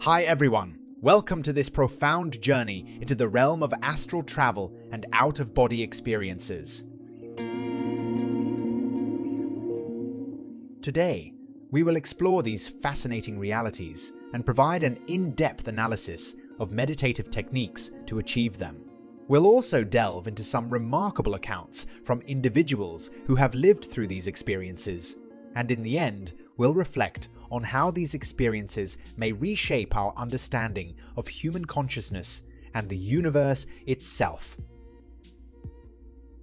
Hi everyone, welcome to this profound journey into the realm of astral travel and out-of-body experiences. Today, we will explore these fascinating realities and provide an in-depth analysis of meditative techniques to achieve them. We'll also delve into some remarkable accounts from individuals who have lived through these experiences, and in the end, we'll reflect on how these experiences may reshape our understanding of human consciousness and the universe itself.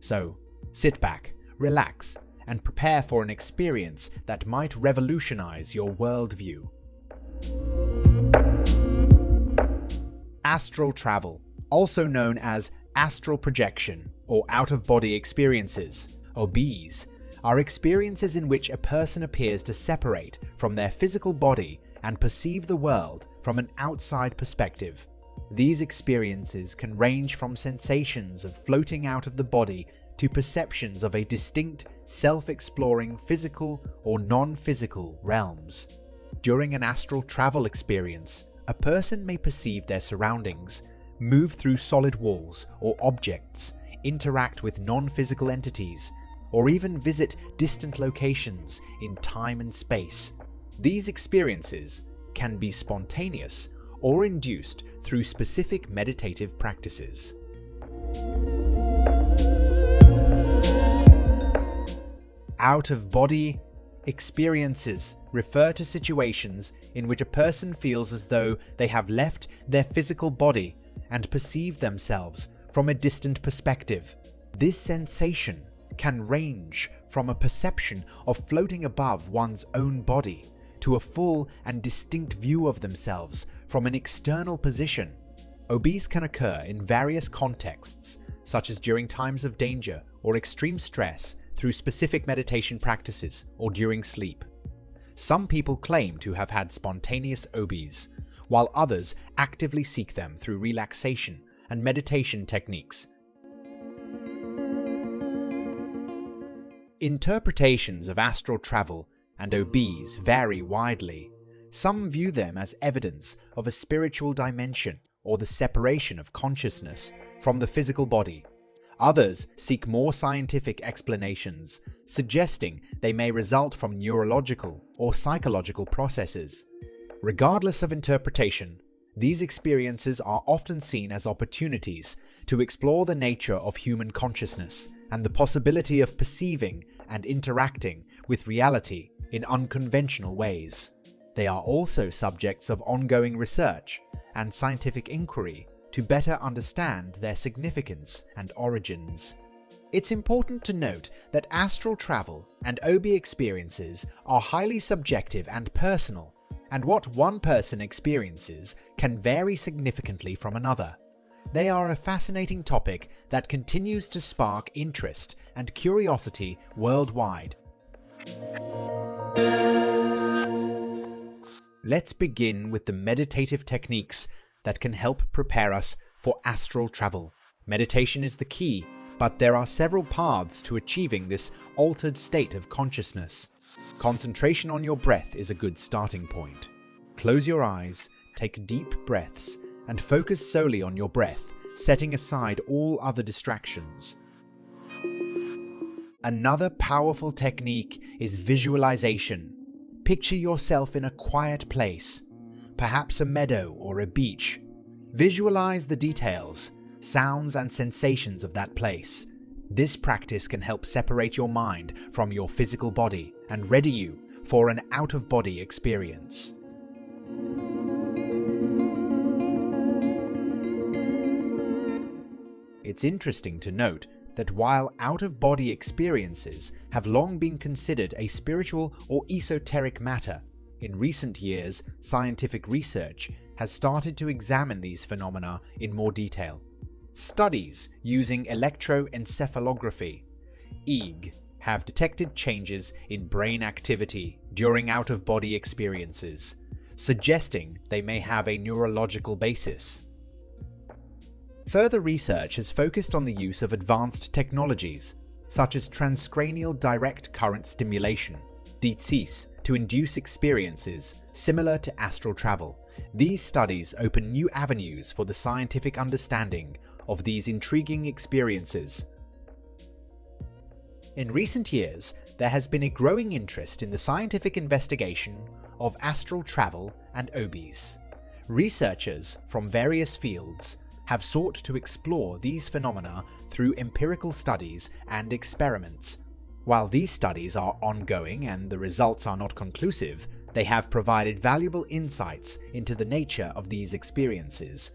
So, sit back, relax, and prepare for an experience that might revolutionize your worldview. Astral travel, also known as astral projection or out-of-body experiences, OBEs, are experiences in which a person appears to separate from their physical body and perceive the world from an outside perspective. These experiences can range from sensations of floating out of the body to perceptions of a distinct, self-exploring physical or non-physical realms. During an astral travel experience, a person may perceive their surroundings, move through solid walls or objects, interact with non-physical entities, or even visit distant locations in time and space. These experiences can be spontaneous or induced through specific meditative practices. Out-of-body experiences refer to situations in which a person feels as though they have left their physical body and perceive themselves from a distant perspective. This sensation can range from a perception of floating above one's own body to a full and distinct view of themselves from an external position. OBEs can occur in various contexts, such as during times of danger or extreme stress, through specific meditation practices, or during sleep. Some people claim to have had spontaneous OBEs, while others actively seek them through relaxation and meditation techniques. Interpretations of astral travel and OBEs vary widely. Some view them as evidence of a spiritual dimension or the separation of consciousness from the physical body. Others seek more scientific explanations, suggesting they may result from neurological or psychological processes. Regardless of interpretation, these experiences are often seen as opportunities to explore the nature of human consciousness and the possibility of perceiving and interacting with reality in unconventional ways. They are also subjects of ongoing research and scientific inquiry to better understand their significance and origins. It's important to note that astral travel and OBE experiences are highly subjective and personal, and what one person experiences can vary significantly from another. They are a fascinating topic that continues to spark interest and curiosity worldwide. Let's begin with the meditative techniques that can help prepare us for astral travel. Meditation is the key, but there are several paths to achieving this altered state of consciousness. Concentration on your breath is a good starting point. Close your eyes, take deep breaths, and focus solely on your breath, setting aside all other distractions. Another powerful technique is visualization. Picture yourself in a quiet place, perhaps a meadow or a beach. Visualize the details, sounds, and sensations of that place. This practice can help separate your mind from your physical body and ready you for an out-of-body experience. It's interesting to note that while out-of-body experiences have long been considered a spiritual or esoteric matter, in recent years, scientific research has started to examine these phenomena in more detail. Studies using electroencephalography, EEG, have detected changes in brain activity during out-of-body experiences, suggesting they may have a neurological basis. Further research has focused on the use of advanced technologies, such as transcranial direct current stimulation, DTCs, to induce experiences similar to astral travel, These studies open new avenues for the scientific understanding of these intriguing experiences. In recent years, there has been a growing interest in the scientific investigation of astral travel and OBEs. Researchers from various fields have sought to explore these phenomena through empirical studies and experiments. While these studies are ongoing and the results are not conclusive, they have provided valuable insights into the nature of these experiences.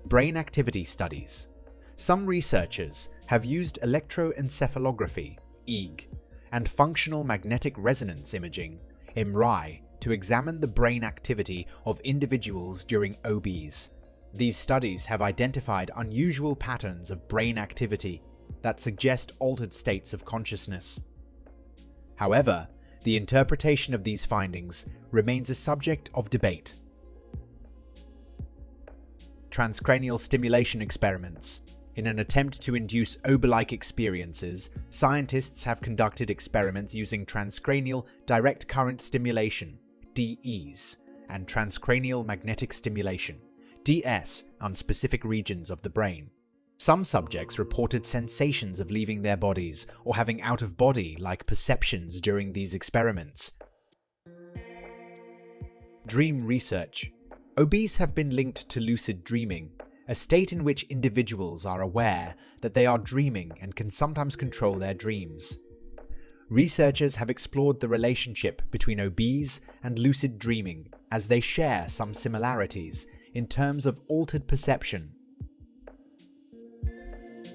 Brain activity studies. Some researchers have used electroencephalography (EEG) and functional magnetic resonance imaging (MRI) to examine the brain activity of individuals during OBEs. These studies have identified unusual patterns of brain activity that suggest altered states of consciousness. However, the interpretation of these findings remains a subject of debate. Transcranial stimulation experiments. In an attempt to induce OBE-like experiences, scientists have conducted experiments using transcranial direct current stimulation (DEs) and transcranial magnetic stimulation (DS) on specific regions of the brain. Some subjects reported sensations of leaving their bodies or having out-of-body-like perceptions during these experiments. Dream research. OBEs have been linked to lucid dreaming, a state in which individuals are aware that they are dreaming and can sometimes control their dreams. Researchers have explored the relationship between OBEs and lucid dreaming as they share some similarities in terms of altered perception.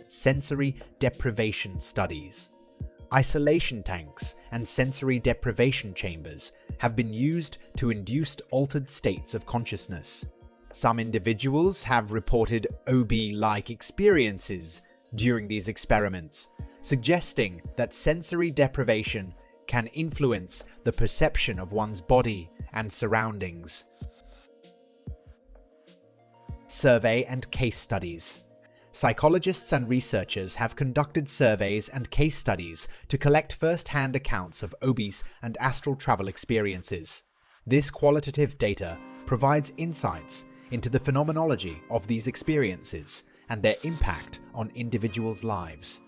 Sensory deprivation studies. Isolation tanks and sensory deprivation chambers have been used to induce altered states of consciousness. Some individuals have reported OBE-like experiences during these experiments, suggesting that sensory deprivation can influence the perception of one's body and surroundings. Survey and case studies. Psychologists and researchers have conducted surveys and case studies to collect first-hand accounts of OBEs and astral travel experiences. This qualitative data provides insights into the phenomenology of these experiences and their impact on individuals' lives.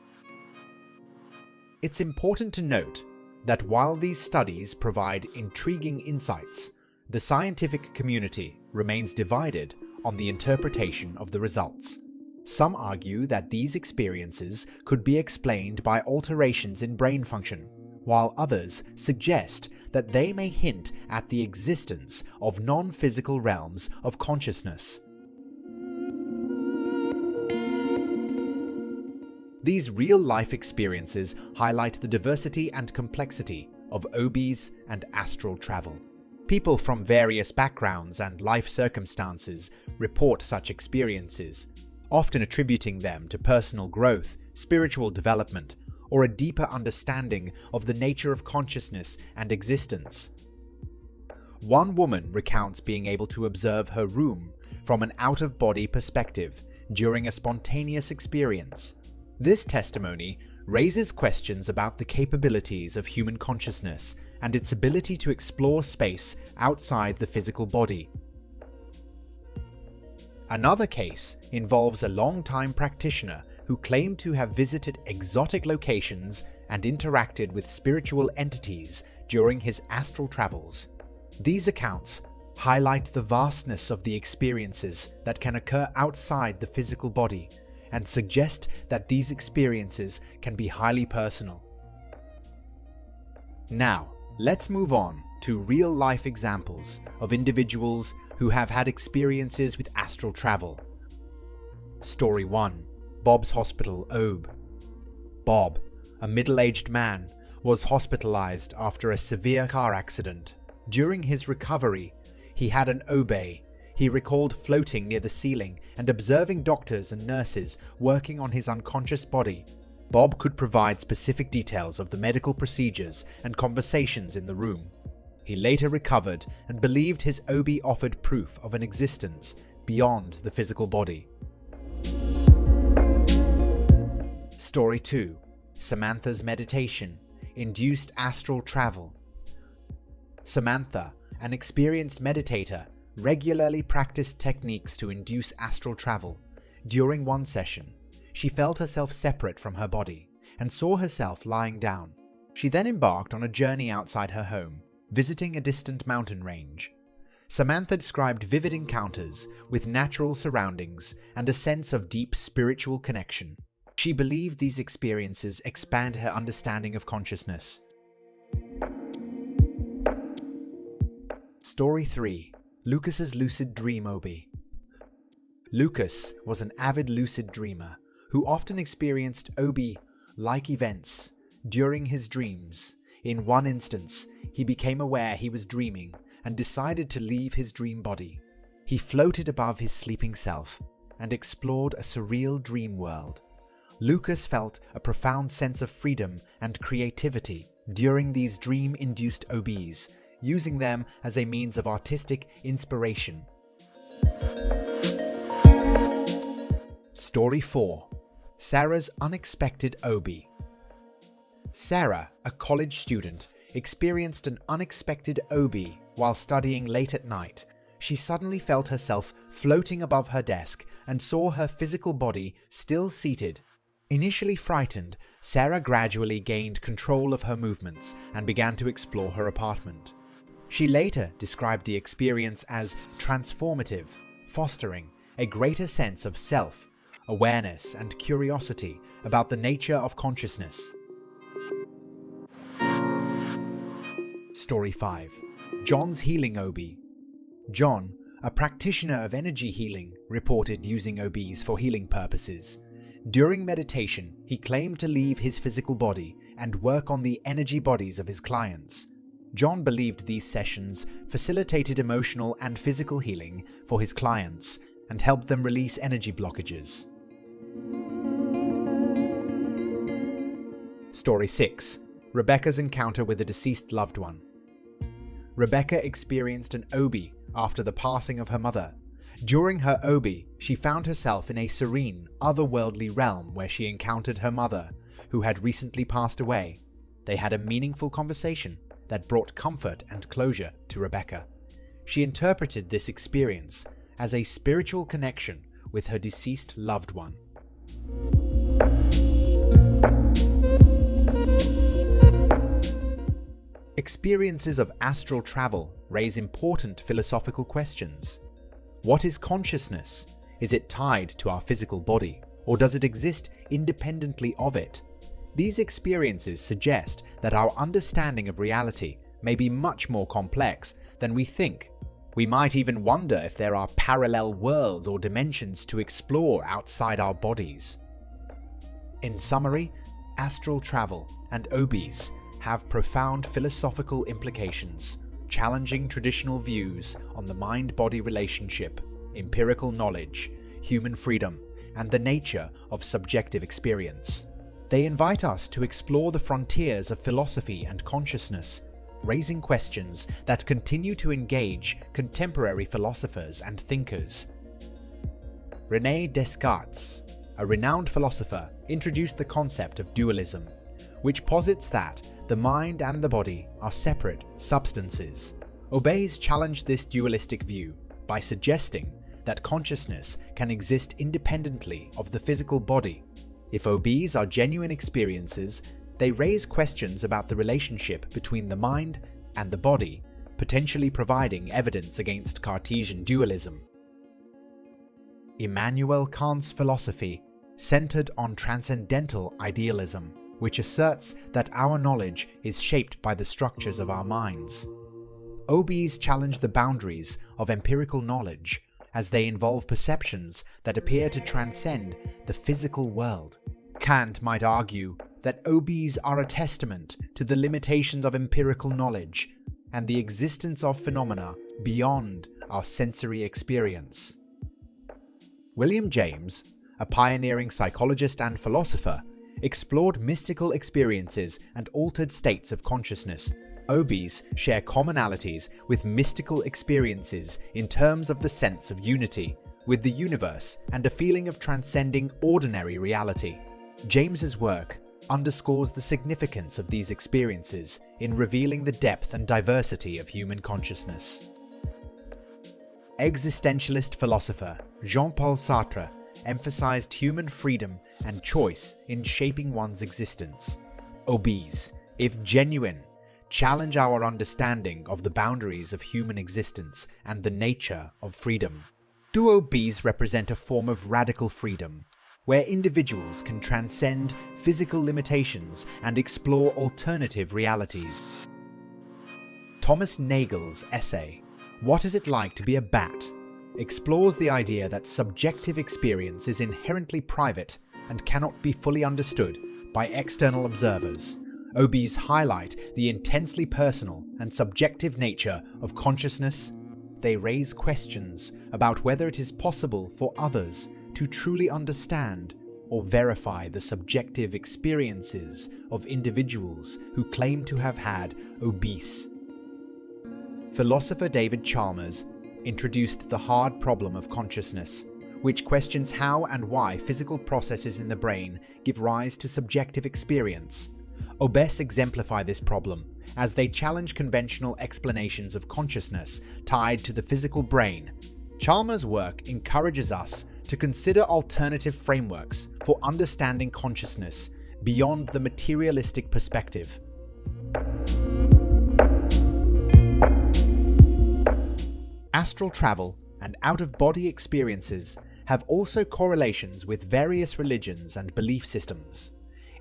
It's important to note that while these studies provide intriguing insights, the scientific community remains divided on the interpretation of the results. Some argue that these experiences could be explained by alterations in brain function, while others suggest that they may hint at the existence of non-physical realms of consciousness. These real-life experiences highlight the diversity and complexity of OBEs and astral travel. People from various backgrounds and life circumstances report such experiences, often attributing them to personal growth, spiritual development, or a deeper understanding of the nature of consciousness and existence. One woman recounts being able to observe her room from an out-of-body perspective during a spontaneous experience. This testimony raises questions about the capabilities of human consciousness and its ability to explore space outside the physical body. Another case involves a long-time practitioner who claimed to have visited exotic locations and interacted with spiritual entities during his astral travels. These accounts highlight the vastness of the experiences that can occur outside the physical body and suggest that these experiences can be highly personal. Now, let's move on to real-life examples of individuals who have had experiences with astral travel. Story 1. Bob's Hospital, OBE. Bob, a middle-aged man, was hospitalized after a severe car accident. During his recovery, he had an OBE. He recalled floating near the ceiling and observing doctors and nurses working on his unconscious body. Bob could provide specific details of the medical procedures and conversations in the room. He later recovered and believed his OBE offered proof of an existence beyond the physical body. Story 2. Samantha's meditation induced astral travel. Samantha an experienced meditator, regularly practiced techniques to induce astral travel. During one session, she felt herself separate from her body and saw herself lying down. She then embarked on a journey outside her home, visiting a distant mountain range. Samantha described vivid encounters with natural surroundings and a sense of deep spiritual connection. She believed these experiences expand her understanding of consciousness. Story 3. Lucas's Lucid Dream OBE. Lucas was an avid lucid dreamer who often experienced OBE-like events during his dreams. In one instance, he became aware he was dreaming and decided to leave his dream body. He floated above his sleeping self and explored a surreal dream world. Lucas felt a profound sense of freedom and creativity during these dream-induced OBEs, using them as a means of artistic inspiration. Story 4. Sarah's Unexpected OBE. Sarah, a college student, experienced an unexpected OBE while studying late at night. She suddenly felt herself floating above her desk and saw her physical body still seated. Initially frightened, Sarah gradually gained control of her movements and began to explore her apartment. She later described the experience as transformative, fostering a greater sense of self, awareness, and curiosity about the nature of consciousness. Story 5. John's Healing OBE. John, a practitioner of energy healing, reported using OBEs for healing purposes. During meditation, he claimed to leave his physical body and work on the energy bodies of his clients. John believed these sessions facilitated emotional and physical healing for his clients and helped them release energy blockages. Story 6. Rebecca's Encounter with a Deceased Loved One. Rebecca experienced an OBE after the passing of her mother. During her OBE, she found herself in a serene, otherworldly realm where she encountered her mother, who had recently passed away. They had a meaningful conversation that brought comfort and closure to Rebecca. She interpreted this experience as a spiritual connection with her deceased loved one. Experiences of astral travel raise important philosophical questions. What is consciousness? Is it tied to our physical body, or does it exist independently of it? These experiences suggest that our understanding of reality may be much more complex than we think. We might even wonder if there are parallel worlds or dimensions to explore outside our bodies. In summary, astral travel and OBEs have profound philosophical implications, challenging traditional views on the mind-body relationship, empirical knowledge, human freedom, and the nature of subjective experience. They invite us to explore the frontiers of philosophy and consciousness, raising questions that continue to engage contemporary philosophers and thinkers. René Descartes, a renowned philosopher, introduced the concept of dualism, which posits that the mind and the body are separate substances. OBEs challenge this dualistic view by suggesting that consciousness can exist independently of the physical body. If OBEs are genuine experiences, they raise questions about the relationship between the mind and the body, potentially providing evidence against Cartesian dualism. Immanuel Kant's philosophy centered on transcendental idealism, which asserts that our knowledge is shaped by the structures of our minds. OBEs challenge the boundaries of empirical knowledge as they involve perceptions that appear to transcend the physical world. Kant might argue that OBEs are a testament to the limitations of empirical knowledge and the existence of phenomena beyond our sensory experience. William James, a pioneering psychologist and philosopher, explored mystical experiences and altered states of consciousness. OBEs share commonalities with mystical experiences in terms of the sense of unity with the universe and a feeling of transcending ordinary reality. James's work underscores the significance of these experiences in revealing the depth and diversity of human consciousness. Existentialist philosopher Jean-Paul Sartre emphasized human freedom and choice in shaping one's existence. OBEs, if genuine, challenge our understanding of the boundaries of human existence and the nature of freedom. Do OBEs represent a form of radical freedom, where individuals can transcend physical limitations and explore alternative realities? Thomas Nagel's essay, "What is it like to be a bat?" explores the idea that subjective experience is inherently private and cannot be fully understood by external observers. OBEs highlight the intensely personal and subjective nature of consciousness. They raise questions about whether it is possible for others to truly understand or verify the subjective experiences of individuals who claim to have had OBEs. Philosopher David Chalmers introduced the hard problem of consciousness, which questions how and why physical processes in the brain give rise to subjective experience. OBEs exemplify this problem, as they challenge conventional explanations of consciousness tied to the physical brain. Chalmers' work encourages us to consider alternative frameworks for understanding consciousness beyond the materialistic perspective. Astral travel and out-of-body experiences have also correlations with various religions and belief systems.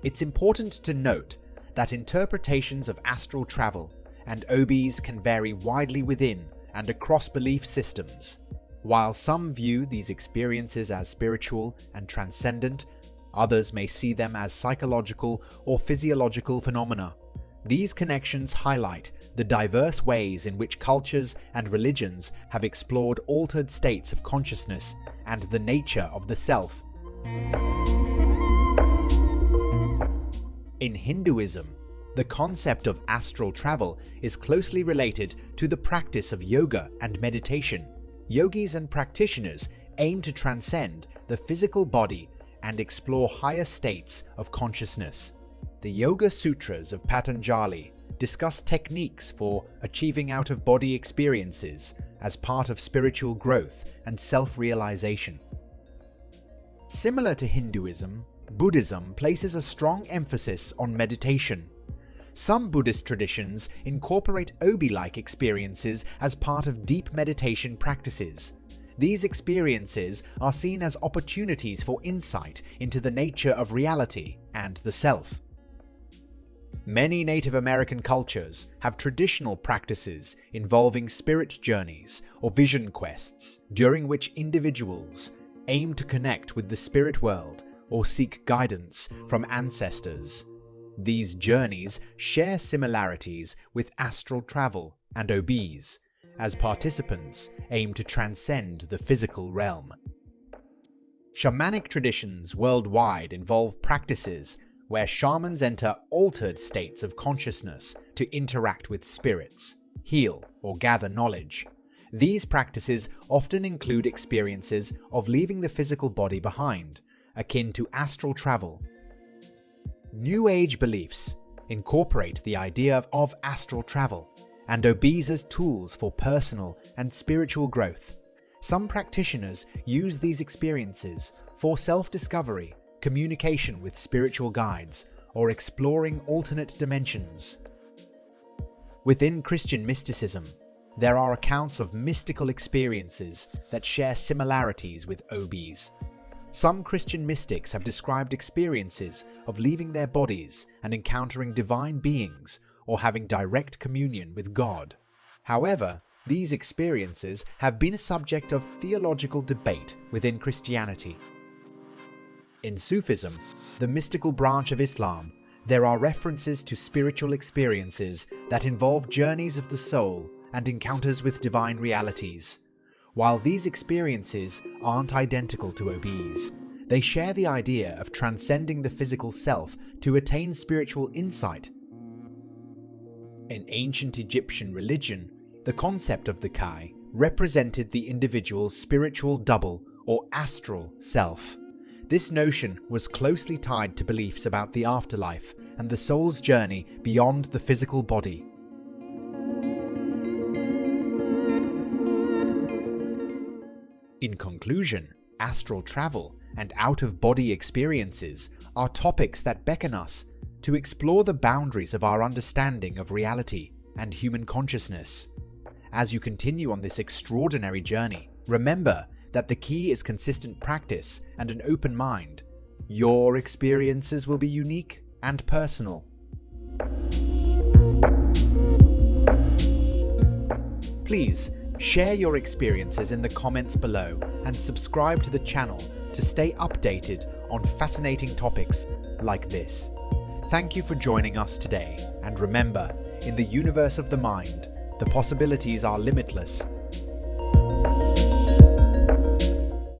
It's important to note that interpretations of astral travel and OBEs can vary widely within and across belief systems. While some view these experiences as spiritual and transcendent, others may see them as psychological or physiological phenomena. These connections highlight the diverse ways in which cultures and religions have explored altered states of consciousness and the nature of the self. In Hinduism, the concept of astral travel is closely related to the practice of yoga and meditation. Yogis and practitioners aim to transcend the physical body and explore higher states of consciousness. The Yoga Sutras of Patanjali discuss techniques for achieving out-of-body experiences as part of spiritual growth and self-realization. Similar to Hinduism, Buddhism places a strong emphasis on meditation. Some Buddhist traditions incorporate OBE-like experiences as part of deep meditation practices. These experiences are seen as opportunities for insight into the nature of reality and the self. Many Native American cultures have traditional practices involving spirit journeys or vision quests, during which individuals aim to connect with the spirit world or seek guidance from ancestors. These journeys share similarities with astral travel and OBEs, as participants aim to transcend the physical realm. Shamanic traditions worldwide involve practices where shamans enter altered states of consciousness to interact with spirits, heal, or gather knowledge. These practices often include experiences of leaving the physical body behind, akin to astral travel. New Age beliefs incorporate the idea of astral travel and OBEs as tools for personal and spiritual growth. Some practitioners use these experiences for self-discovery, communication with spiritual guides, or exploring alternate dimensions. Within Christian mysticism, there are accounts of mystical experiences that share similarities with OBEs. Some Christian mystics have described experiences of leaving their bodies and encountering divine beings or having direct communion with God. However, these experiences have been a subject of theological debate within Christianity. In Sufism, the mystical branch of Islam, there are references to spiritual experiences that involve journeys of the soul and encounters with divine realities. While these experiences aren't identical to OBEs, they share the idea of transcending the physical self to attain spiritual insight. In ancient Egyptian religion, the concept of the Kai represented the individual's spiritual double or astral self. This notion was closely tied to beliefs about the afterlife and the soul's journey beyond the physical body. In conclusion, astral travel and out-of-body experiences are topics that beckon us to explore the boundaries of our understanding of reality and human consciousness. As you continue on this extraordinary journey, remember that the key is consistent practice and an open mind. Your experiences will be unique and personal. Please share your experiences in the comments below and subscribe to the channel to stay updated on fascinating topics like this. Thank you for joining us today, and remember, in the universe of the mind, the possibilities are limitless